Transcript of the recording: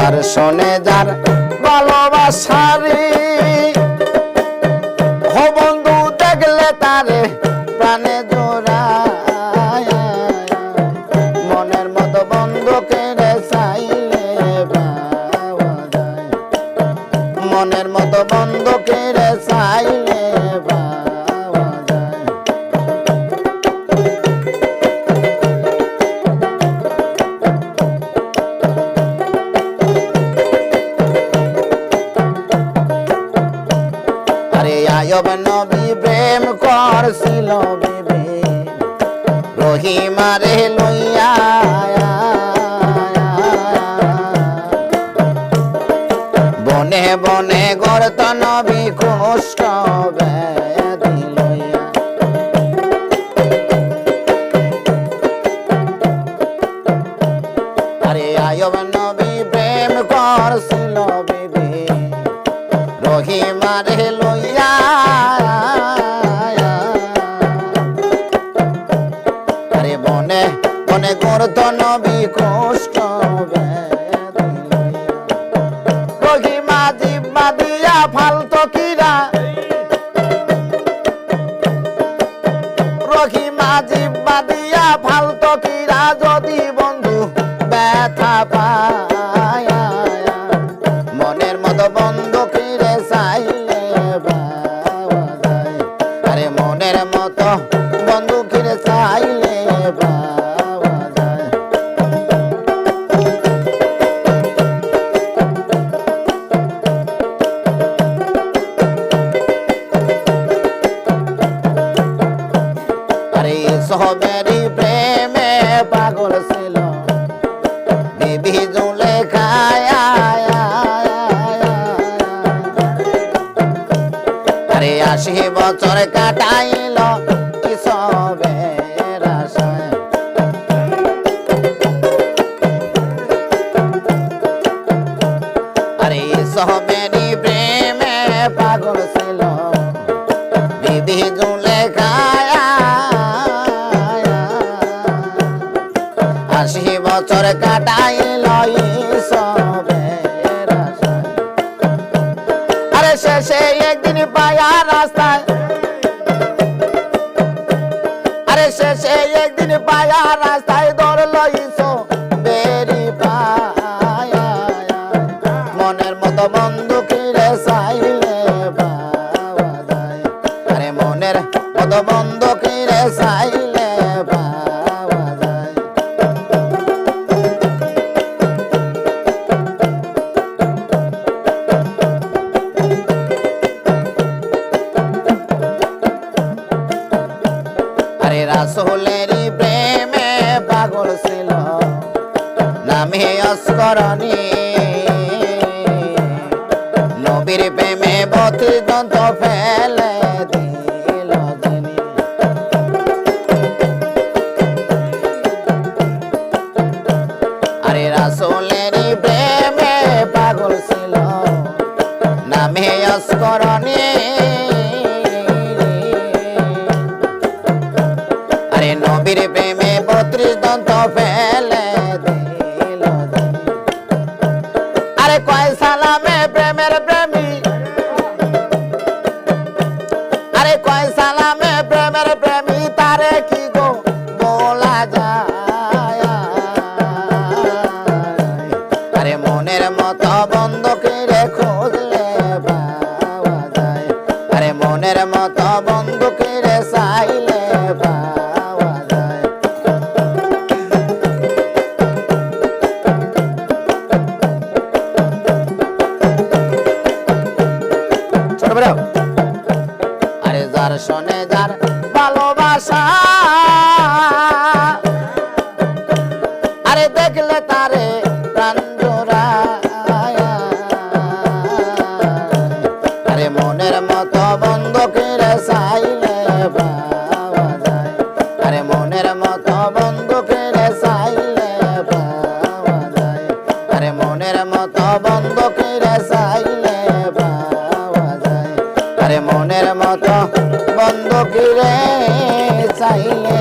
যার শোনে যার ভালোবাসারি ও বন্ধু দেখলে তারে প্রাণে জোড়ায় মনের মতো বন্ধুকে রে চাইলে পাওয়া যায় মনের মতো বন্ধুকে রে চাইলে পাওয়া যায় আরে আয়ব নবী প্রেম করছিল বিবি রহিমারে লইয়া বনে বনে গড়ত নবী কুষ্ঠ ব্যাধি লইয়া আরে আয়ব নবী প্রেম করছিল বিবি রহিমারে লইয়া আরে বনে বনে গড়ত নবী কুষ্ঠ ব্যাধি লইয়া রহিমা জিব্বা দিয়া ফালতো কিরা রহিমা জিব্বা দিয়া ফালতো কিরা যদি বন্ধু ব্যথা পায় মনের মতো বন্ধু কিরে চাইলে পাওয়া যায় আরে মনের মতো বন্ধু কিরে চাইলে পাওয়া যায় আরে সহবেরি প্রেমে পাগল ছিল বিবি জুলেখায় আরে ৮০ বছর কাটাইল কিসবের আশায় আরে সহবেরি প্রেমে পাগল ছিল বিবি জুলেখায় ৮০ বছর কাটাইল ইসবের আশায় আরে শেষে একদিন পায়া রাস্তায় আরে শেষে একদিন পায়া রাস্তায় ধরল ইসবেরি পায়া মনের মতো বন্ধু কিরে চাইলে পাওয়া যায় আরে মনের মতো বন্ধু কিরে চাইলে পাওয়া যায় আরে রাসূলেরই প্রেমে পাগল ছিল নামে অস্করণী নবীর প্রেমে ৩২ দন্ত ফেলে দিল যিনি আরে রাসূলেরই প্রেমে পাগল ছিল নামে অস্করণী আরে নবীর প্রেমে ৩২ দন্ত ফেলে দিল আরে কয় সালামে প্রেমের প্রেমী আরে কয় সালামে প্রেমের প্রেমী তারে কি গো বলা যায় আরে মনের মতো বন্ধু কিরে খুঁজলে পাওয়া যায় আরে মনের মতো বন্ধু কিরে চাইলে পাওয়া যায় ছোট বড় আরে যার শোনে যার ভালোবাসা আরে দেখলে তারে প্রাণ জোড়ায় আরে মনের মতো বন্ধু কিরে চাইলে পাওয়া যায় আরে মনের মতো বন্ধু কিরে চাইলে পাওয়া যায় আরে মনের মতো বন্ধু কিরে চাইলে পাওয়া যায় আরে মনের মতো বন্ধু কিরে চাইলে